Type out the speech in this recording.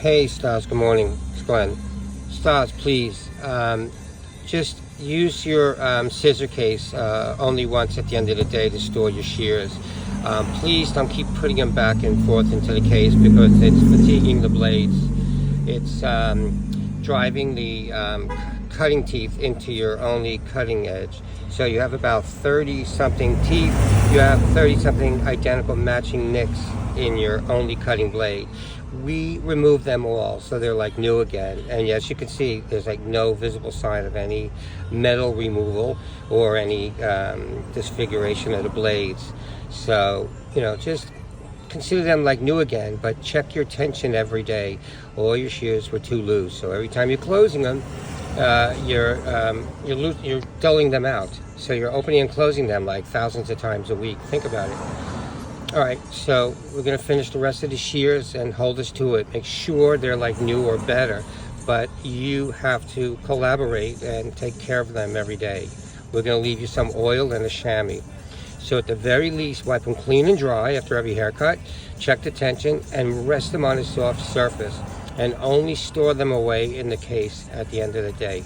Hey Stas, good morning. It's Glenn. Stas, please, just use your scissor case only once at the end of the day to store your shears. Please don't keep putting them back and forth into the case because it's fatiguing the blades. It's driving the cutting teeth into your only cutting edge. So you have about 30 something teeth. You have 30 something identical matching nicks in your only cutting blade. We remove them all so they're like new again, and as you can see, there's like no visible sign of any metal removal or any disfiguration of the blades. So just consider them like new again, but check your tension every day. All your shears were too loose, so every time you're closing them, you're dulling them out. So you're opening and closing them like thousands of times a week. Think about it. All right, so we're going to finish the rest of the shears and hold us to it. Make sure they're like new or better, but you have to collaborate and take care of them every day. We're going to leave you some oil and a chamois. So at the very least, wipe them clean and dry after every haircut, check the tension, and rest them on a soft surface, and only store them away in the case at the end of the day.